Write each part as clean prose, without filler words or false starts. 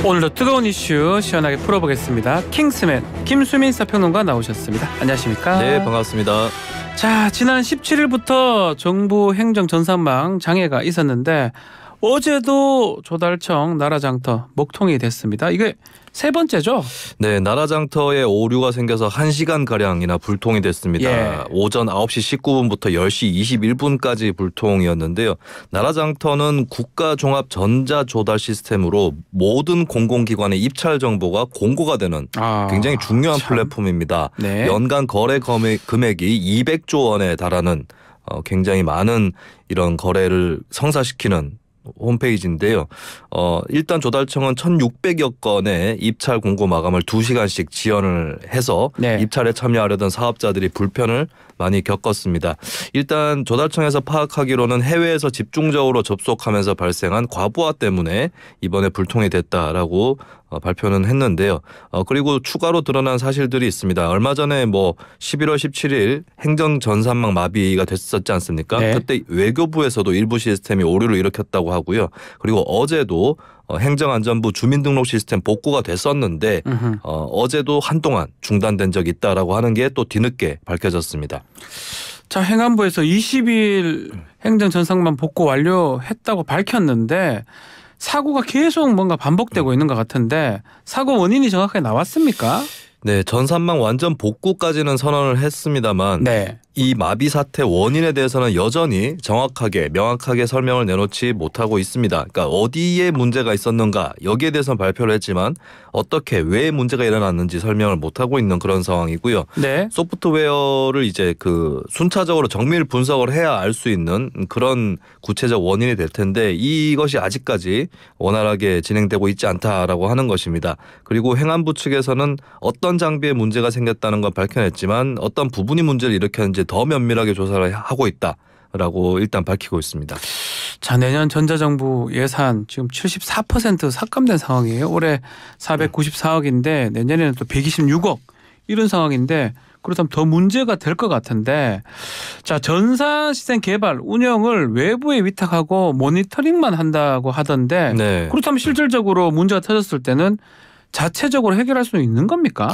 오늘도 뜨거운 이슈 시원하게 풀어보겠습니다. 킹스맨 김수민 사평론가 나오셨습니다. 안녕하십니까? 네, 반갑습니다. 자, 지난 17일부터 정부 행정 전산망 장애가 있었는데 어제도 조달청 나라장터 목통이 됐습니다. 이게 세 번째죠? 네, 나라장터에 오류가 생겨서 1시간가량이나 불통이 됐습니다. 예. 오전 9시 19분부터 10시 21분까지 불통이었는데요. 나라장터는 국가종합전자조달 시스템으로 모든 공공기관의 입찰 정보가 공고가 되는 굉장히 중요한 플랫폼입니다. 네. 연간 거래 금액이 200조 원에 달하는 굉장히 많은 이런 거래를 성사시키는 홈페이지인데요. 일단 조달청은 1,600여 건의 입찰 공고 마감을 2시간씩 지연을 해서 네. 입찰에 참여하려던 사업자들이 불편을 많이 겪었습니다. 일단 조달청에서 파악하기로는 해외에서 집중적으로 접속하면서 발생한 과부하 때문에 이번에 불통이 됐다라고 발표는 했는데요. 그리고 추가로 드러난 사실들이 있습니다. 얼마 전에 11월 17일 행정 전산망 마비가 됐었지 않습니까? 네. 그때 외교부에서도 일부 시스템이 오류를 일으켰다고 하고요. 그리고 어제도 행정안전부 주민등록 시스템 복구가 됐었는데 어제도 한동안 중단된 적이 있다라고 하는 게 또 뒤늦게 밝혀졌습니다. 자, 행안부에서 20일 행정 전산망 복구 완료했다고 밝혔는데 사고가 계속 뭔가 반복되고 있는 것 같은데 사고 원인이 정확하게 나왔습니까? 네, 전산망 완전 복구까지는 선언을 했습니다만 네. 이 마비 사태 원인에 대해서는 여전히 정확하게 명확하게 설명을 내놓지 못하고 있습니다. 그러니까 어디에 문제가 있었는가 여기에 대해서는 발표를 했지만 어떻게 왜 문제가 일어났는지 설명을 못하고 있는 그런 상황이고요. 네. 소프트웨어를 이제 순차적으로 정밀 분석을 해야 알 수 있는 그런 구체적 원인이 될 텐데 이것이 아직까지 원활하게 진행되고 있지 않다라고 하는 것입니다. 그리고 행안부 측에서는 어떤 장비에 문제가 생겼다는 건 밝혀냈지만 어떤 부분이 문제를 일으켰는지 더 면밀하게 조사를 하고 있다라고 일단 밝히고 있습니다. 자, 내년 전자정부 예산 지금 74% 삭감된 상황이에요. 올해 494억인데 내년에는 또 126억 이런 상황인데 그렇다면 더 문제가 될 것 같은데 자, 전산시스템 개발 운영을 외부에 위탁하고 모니터링만 한다고 하던데 네. 그렇다면 실질적으로 문제가 터졌을 때는 자체적으로 해결할 수 있는 겁니까?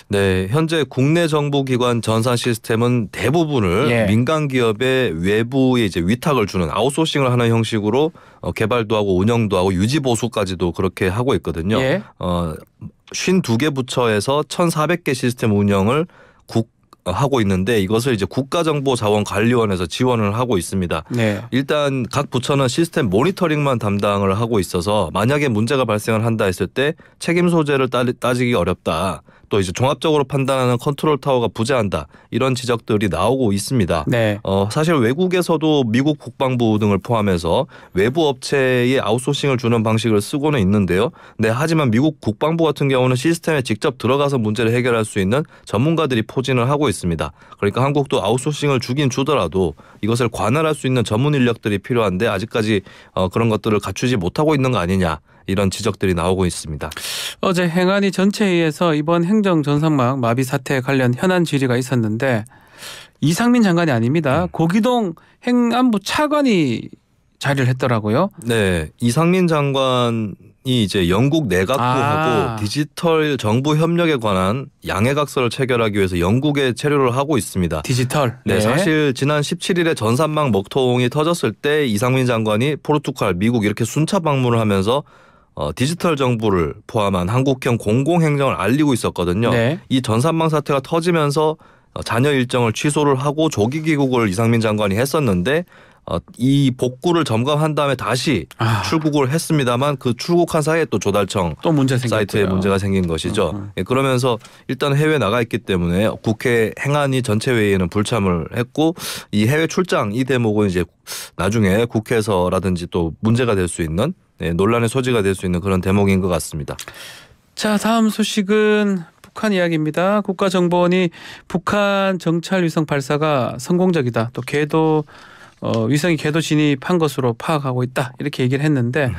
네, 현재 국내 정부기관 전산 시스템은 대부분을 민간 기업의 외부에 이제 위탁을 주는 아웃소싱을 하는 형식으로 개발도 하고 운영도 하고 유지 보수까지도 그렇게 하고 있거든요. 52개 부처에서 1,400개 시스템 운영을 하고 있는데 이것을 이제 국가정보자원관리원에서 지원을 하고 있습니다. 네. 일단 각 부처는 시스템 모니터링만 담당을 하고 있어서 만약에 문제가 발생을 한다 했을 때 책임 소재를 따지기 어렵다. 또 이제 종합적으로 판단하는 컨트롤 타워가 부재한다. 이런 지적들이 나오고 있습니다. 네. 사실 외국에서도 미국 국방부 등을 포함해서 외부 업체에 아웃소싱을 주는 방식을 쓰고는 있는데요. 네, 하지만 미국 국방부 같은 경우는 시스템에 직접 들어가서 문제를 해결할 수 있는 전문가들이 포진을 하고 있습니다. 그러니까 한국도 아웃소싱을 주긴 주더라도 이것을 관할할 수 있는 전문 인력들이 필요한데 아직까지 그런 것들을 갖추지 못하고 있는 거 아니냐. 이런 지적들이 나오고 있습니다. 어제 행안위 전체회의에서 이번 행정 전산망 마비 사태에 관련 현안 질의가 있었는데 이상민 장관이 아닙니다. 고기동 행안부 차관이 자리를 했더라고요. 네, 이상민 장관이 이제 영국 내각부하고 디지털 정부 협력에 관한 양해각서를 체결하기 위해서 영국에 체류를 하고 있습니다. 디지털. 네, 사실 지난 17일에 전산망 먹통이 터졌을 때 이상민 장관이 포르투갈, 미국 이렇게 순차 방문을 하면서 디지털 정부를 포함한 한국형 공공행정을 알리고 있었거든요. 네. 이 전산망 사태가 터지면서 잔여 일정을 취소를 하고 조기 귀국을 이상민 장관이 했었는데 이 복구를 점검한 다음에 다시 출국을 했습니다만 그 출국한 사이에 또 조달청 또 문제 사이트에 문제가 생긴 것이죠. 그러면서 일단 해외 나가 있기 때문에 국회 행안위 전체 회의에는 불참을 했고 이 해외 출장 이 대목은 이제 나중에 국회에서라든지 또 문제가 될 수 있는 논란의 소지가 될 수 있는 그런 대목인 것 같습니다. 자, 다음 소식은 북한 이야기입니다. 국가정보원이 북한 정찰위성 발사가 성공적이다. 또 궤도 위성이 궤도 진입한 것으로 파악하고 있다 이렇게 얘기를 했는데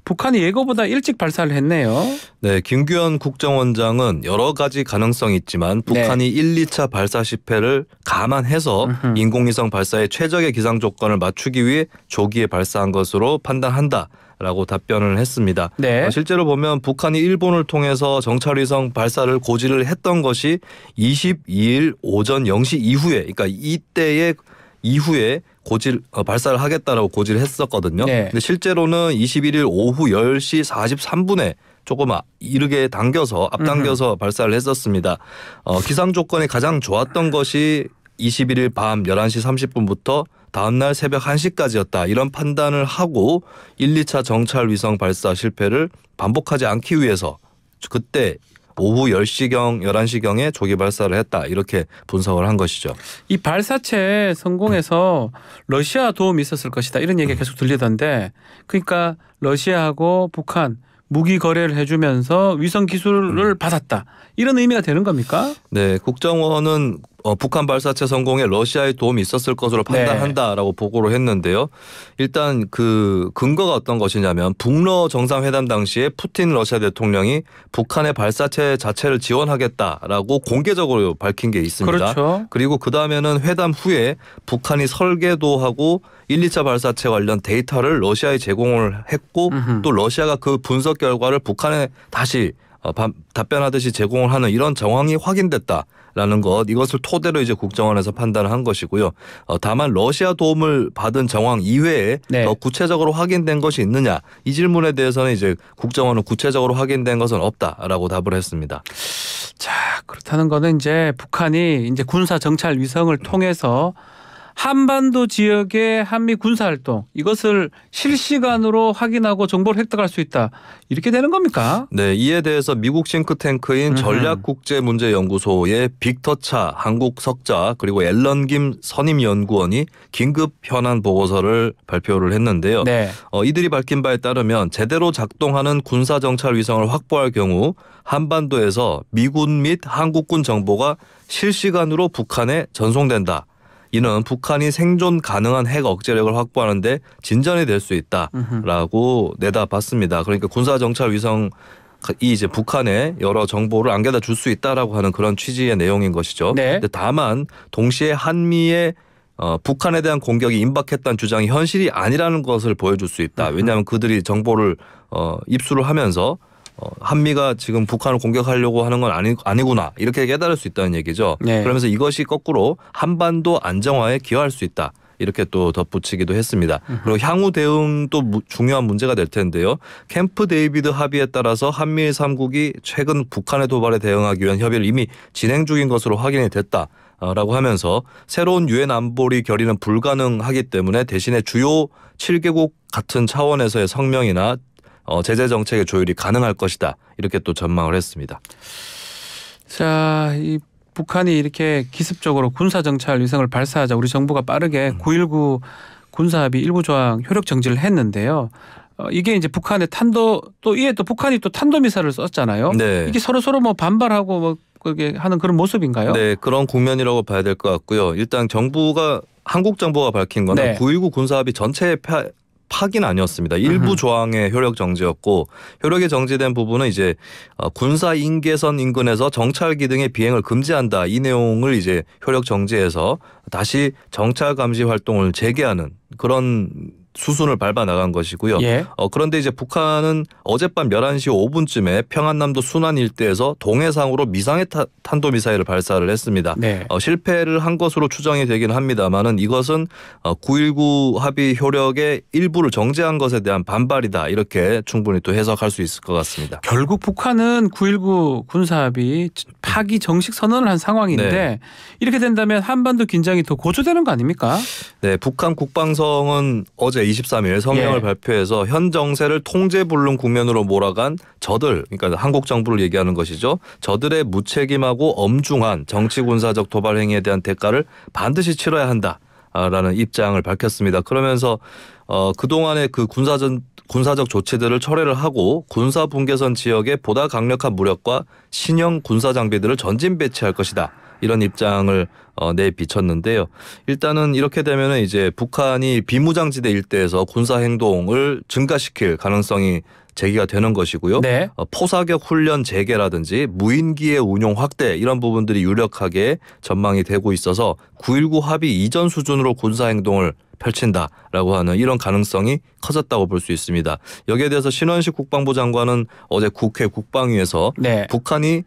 북한이 예고보다 일찍 발사를 했네요. 네, 김규현 국정원장은 여러 가지 가능성이 있지만 북한이 1, 2차 발사 실패를 감안해서 인공위성 발사의 최적의 기상 조건을 맞추기 위해 조기에 발사한 것으로 판단한다. 라고 답변을 했습니다. 네. 실제로 보면 북한이 일본을 통해서 정찰위성 발사를 고지를 했던 것이 22일 오전 0시 이후에, 그러니까 이때의 이후에 발사를 하겠다라고 고지를 했었거든요. 네. 근데 실제로는 21일 오후 10시 43분에 조금 이르게 앞당겨서 발사를 했었습니다. 기상 조건이 가장 좋았던 것이 21일 밤 11시 30분부터 다음날 새벽 1시까지였다. 이런 판단을 하고 1, 2차 정찰 위성 발사 실패를 반복하지 않기 위해서 그때 오후 10시경, 11시경에 조기 발사를 했다. 이렇게 분석을 한 것이죠. 이 발사체 성공해서 러시아 도움이 있었을 것이다. 이런 얘기가 계속 들리던데 그러니까 러시아하고 북한 무기 거래를 해주면서 위성 기술을 받았다. 이런 의미가 되는 겁니까? 네, 국정원은 북한 발사체 성공에 러시아의 도움이 있었을 것으로 판단한다라고 보고를 했는데요. 일단 그 근거가 어떤 것이냐면 북러 정상회담 당시에 푸틴 러시아 대통령이 북한의 발사체 자체를 지원하겠다라고 공개적으로 밝힌 게 있습니다. 그렇죠. 그리고 그다음에는 회담 후에 북한이 설계도 하고 1, 2차 발사체 관련 데이터를 러시아에 제공을 했고 또 러시아가 그 분석 결과를 북한에 다시 답변하듯이 제공을 하는 이런 정황이 확인됐다라는 것, 이것을 토대로 이제 국정원에서 판단을 한 것이고요. 다만 러시아 도움을 받은 정황 이외에 네. 더 구체적으로 확인된 것이 있느냐, 이 질문에 대해서는 이제 국정원은 구체적으로 확인된 것은 없다라고 답을 했습니다. 자, 그렇다는 거는 이제 북한이 이제 군사 정찰 위성을 통해서 한반도 지역의 한미 군사 활동 이것을 실시간으로 확인하고 정보를 획득할 수 있다. 이렇게 되는 겁니까? 네, 이에 대해서 미국 싱크탱크인 전략국제문제연구소의 빅터차 한국 석자 그리고 앨런 김 선임연구원이 긴급 현안 보고서를 발표를 했는데요. 네. 이들이 밝힌 바에 따르면 제대로 작동하는 군사정찰 위성을 확보할 경우 한반도에서 미군 및 한국군 정보가 실시간으로 북한에 전송된다. 이는 북한이 생존 가능한 핵 억제력을 확보하는 데 진전이 될 수 있다라고 내다봤습니다. 그러니까 군사정찰 위성이 이제 북한에 여러 정보를 안겨다 줄 수 있다라고 하는 그런 취지의 내용인 것이죠. 네. 근데 다만 동시에 한미의 북한에 대한 공격이 임박했다는 주장이 현실이 아니라는 것을 보여줄 수 있다. 왜냐하면 그들이 정보를 입수를 하면서 한미가 지금 북한을 공격하려고 하는 건 아니구나 이렇게 깨달을 수 있다는 얘기죠. 네. 그러면서 이것이 거꾸로 한반도 안정화에 기여할 수 있다. 이렇게 또 덧붙이기도 했습니다. 그리고 향후 대응도 중요한 문제가 될 텐데요. 캠프 데이비드 합의에 따라서 한미일 3국이 최근 북한의 도발에 대응하기 위한 협의를 이미 진행 중인 것으로 확인이 됐다라고 하면서 새로운 유엔 안보리 결의는 불가능하기 때문에 대신에 주요 7개국 같은 차원에서의 성명이나 제재 정책의 조율이 가능할 것이다. 이렇게 또 전망을 했습니다. 자, 이 북한이 이렇게 기습적으로 군사정찰 위성을 발사하자 우리 정부가 빠르게 9.19 군사합의 일부 조항 효력 정지를 했는데요. 이게 이제 북한의 또 이에 또 북한이 또 탄도미사일을 썼잖아요. 네. 이게 서로 뭐 반발하고 뭐 그게 하는 그런 모습인가요? 네, 그런 국면이라고 봐야 될 것 같고요. 일단 한국 정부가 밝힌 거는 네. 9.19 군사합의 전체의 파기는 아니었습니다. 일부 조항의 효력 정지였고 효력이 정지된 부분은 이제 군사 인계선 인근에서 정찰기 등의 비행을 금지한다. 이 내용을 이제 효력 정지해서 다시 정찰 감시 활동을 재개하는 그런 수순을 밟아 나간 것이고요. 예. 그런데 이제 북한은 어젯밤 11시 5분쯤에 평안남도 순안 일대에서 동해상으로 미상의 탄도미사일을 발사를 했습니다. 네. 실패를 한 것으로 추정이 되긴 합니다만은 이것은 9.19 합의 효력의 일부를 정지한 것에 대한 반발이다. 이렇게 충분히 또 해석할 수 있을 것 같습니다. 결국 북한은 9.19 군사합의 파기 정식 선언을 한 상황인데 네. 이렇게 된다면 한반도 긴장이 더 고조되는 거 아닙니까? 네, 북한 국방성은 어제 23일 성명을 예. 발표해서 현 정세를 통제불능 국면으로 몰아간 저들, 그러니까 한국 정부를 얘기하는 것이죠. 저들의 무책임하고 엄중한 정치군사적 도발 행위에 대한 대가를 반드시 치러야 한다라는 입장을 밝혔습니다. 그러면서 그동안의 그 군사적 조치들을 철회를 하고 군사 분계선 지역에 보다 강력한 무력과 신형 군사 장비들을 전진 배치할 것이다. 이런 입장을 내비쳤는데요. 일단은 이렇게 되면은 이제 북한이 비무장지대 일대에서 군사 행동을 증가시킬 가능성이 제기가 되는 것이고요. 네. 포사격 훈련 재개라든지 무인기의 운용 확대 이런 부분들이 유력하게 전망이 되고 있어서 9.19 합의 이전 수준으로 군사 행동을 펼친다라고 하는 이런 가능성이 커졌다고 볼 수 있습니다. 여기에 대해서 신원식 국방부 장관은 어제 국회 국방위에서 네. 북한이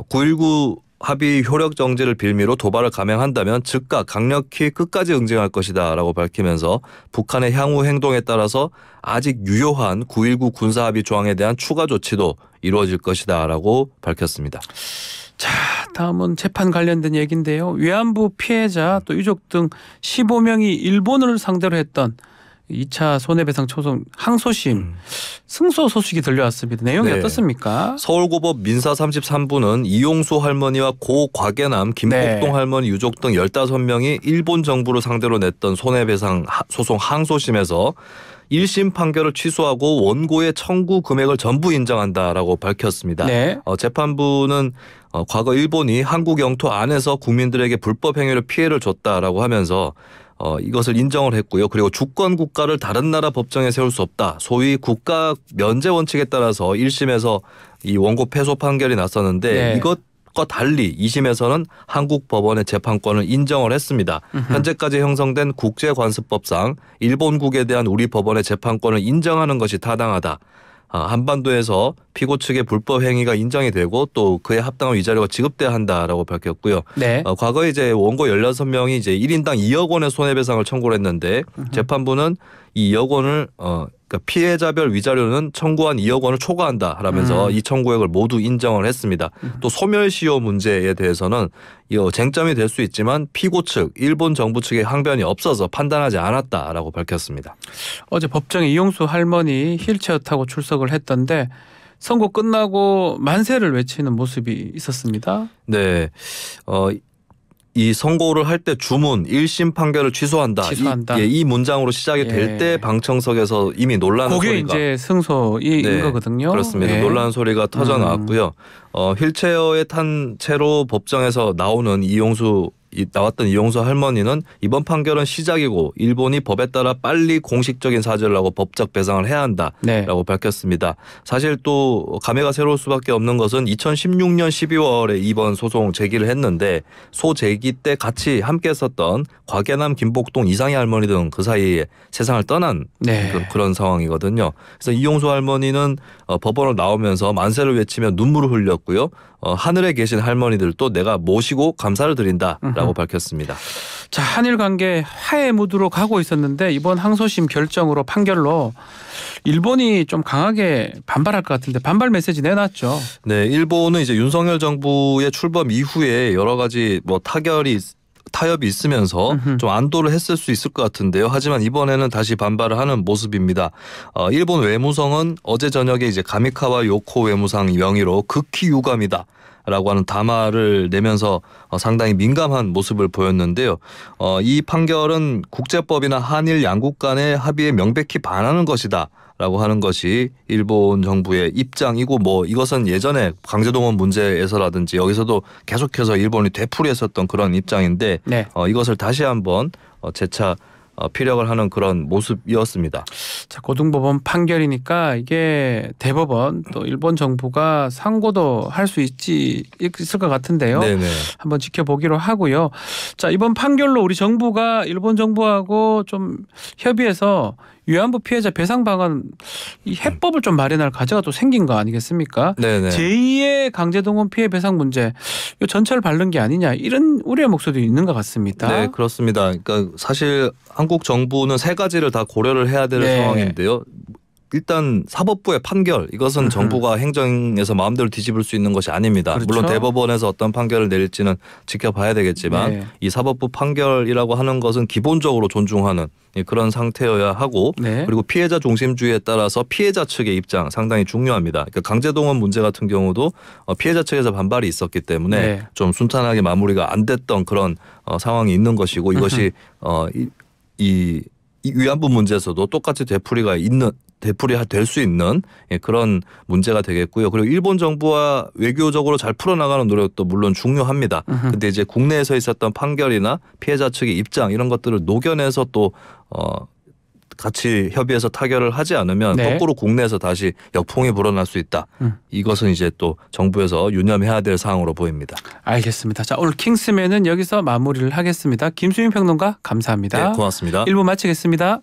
9.19 합의 효력 정지를 빌미로 도발을 감행한다면 즉각 강력히 끝까지 응징할 것이다라고 밝히면서 북한의 향후 행동에 따라서 아직 유효한 9.19 군사합의 조항에 대한 추가 조치도 이루어질 것이다라고 밝혔습니다. 자, 다음은 재판 관련된 얘기인데요. 위안부 피해자 또 유족 등 15명이 일본을 상대로 했던 2차 손해배상 소송 항소심 승소 소식이 들려왔습니다. 내용이 네. 어떻습니까? 서울고법 민사 33부는 이용수 할머니와 고 곽예남, 김복동 네. 할머니 유족 등 15명이 일본 정부를 상대로 냈던 손해배상 소송 항소심에서 1심 판결을 취소하고 원고의 청구 금액을 전부 인정한다라고 밝혔습니다. 네. 재판부는 과거 일본이 한국 영토 안에서 국민들에게 불법 행위로 피해를 줬다라고 하면서 이것을 인정을 했고요. 그리고 주권 국가를 다른 나라 법정에 세울 수 없다. 소위 국가 면제 원칙에 따라서 1심에서 이 원고 패소 판결이 났었는데 네. 이것과 달리 2심에서는 한국 법원의 재판권을 인정을 했습니다. 현재까지 형성된 국제관습법상 일본국에 대한 우리 법원의 재판권을 인정하는 것이 타당하다. 한반도에서 피고 측의 불법 행위가 인정이 되고 또 그에 합당한 위자료가 지급돼야 한다라고 밝혔고요. 네. 과거에 이제 원고 16명이 이제 1인당 2억 원의 손해배상을 청구를 했는데 재판부는 이 2억 원을 그러니까 피해자별 위자료는 청구한 2억 원을 초과한다 하면서 이 청구액을 모두 인정을 했습니다. 또 소멸시효 문제에 대해서는 쟁점이 될 수 있지만 피고 측, 일본 정부 측의 항변이 없어서 판단하지 않았다라고 밝혔습니다. 어제 법정에 이용수 할머니 휠체어 타고 출석을 했던데 선고 끝나고 만세를 외치는 모습이 있었습니다. 네. 이 선고를 할 때 주문 1심 판결을 취소한다. 취소한다. 이 문장으로 시작이 될 때 방청석에서 이미 놀라는 그게 소리가 이제 승소인 네, 거거든요. 그렇습니다. 네. 놀라는 소리가 터져 나왔고요. 휠체어에 탄 채로 법정에서 나오는 나왔던 이용수 할머니는 이번 판결은 시작이고 일본이 법에 따라 빨리 공식적인 사죄를 하고 법적 배상을 해야 한다라고 네. 밝혔습니다. 사실 또 감회가 새로울 수밖에 없는 것은 2016년 12월에 이번 소송 제기를 했는데 소 제기 때 같이 함께 했었던 곽예남, 김복동, 이상희 할머니 등 그 사이에 세상을 떠난 네. 그런 상황이거든요. 그래서 이용수 할머니는 법원을 나오면서 만세를 외치며 눈물을 흘렸고요. 하늘에 계신 할머니들도 내가 모시고 감사를 드린다라고 밝혔습니다. 자, 한일 관계 화해 무드로 가고 있었는데 이번 항소심 결정으로 판결로 일본이 좀 강하게 반발할 것 같은데 반발 메시지 내놨죠. 네, 일본은 이제 윤석열 정부의 출범 이후에 여러 가지 타협이 있으면서 좀 안도를 했을 수 있을 것 같은데요. 하지만 이번에는 다시 반발을 하는 모습입니다. 일본 외무성은 어제 저녁에 이제 가미카와 요코 외무상 명의로 극히 유감이다. 라고 하는 담화를 내면서 상당히 민감한 모습을 보였는데요. 이 판결은 국제법이나 한일 양국 간의 합의에 명백히 반하는 것이다. 라고 하는 것이 일본 정부의 입장이고 이것은 예전에 강제동원 문제에서라든지 여기서도 계속해서 일본이 되풀이했었던 그런 입장인데 네. 이것을 다시 한번 재차 피력을 하는 그런 모습이었습니다. 자, 고등법원 판결이니까 이게 대법원 또 일본 정부가 상고도 할 수 있을 것 같은데요. 네네. 한번 지켜보기로 하고요. 자, 이번 판결로 우리 정부가 일본 정부하고 좀 협의해서 위안부 피해자 배상 방안 이 해법을 좀 마련할 과제가 또 생긴 거 아니겠습니까? 네네. 제2의 강제동원 피해 배상 문제 이 전철을 밟는 게 아니냐 이런 우려의 목소리도 있는 것 같습니다. 네, 그렇습니다. 그러니까 사실 한국 정부는 세 가지를 다 고려를 해야 될 네. 상황인데요. 일단 사법부의 판결 이것은 정부가 행정에서 마음대로 뒤집을 수 있는 것이 아닙니다. 그렇죠. 물론 대법원에서 어떤 판결을 내릴지는 지켜봐야 되겠지만 네. 이 사법부 판결이라고 하는 것은 기본적으로 존중하는 그런 상태여야 하고 네. 그리고 피해자 중심주의에 따라서 피해자 측의 입장 상당히 중요합니다. 그러니까 강제동원 문제 같은 경우도 피해자 측에서 반발이 있었기 때문에 네. 좀 순탄하게 마무리가 안 됐던 그런 상황이 있는 것이고 이것이 이 위안부 문제에서도 똑같이 되풀이가 되풀이될 수 있는 그런 문제가 되겠고요. 그리고 일본 정부와 외교적으로 잘 풀어나가는 노력도 물론 중요합니다. 근데 이제 국내에서 있었던 판결이나 피해자 측의 입장 이런 것들을 녹여내서 또 같이 협의해서 타결을 하지 않으면 네. 거꾸로 국내에서 다시 역풍이 불어날 수 있다. 이것은 이제 또 정부에서 유념해야 될 사항으로 보입니다. 알겠습니다. 자, 오늘 킹스맨은 여기서 마무리를 하겠습니다. 김수민 평론가 감사합니다. 네, 고맙습니다. 1부 마치겠습니다.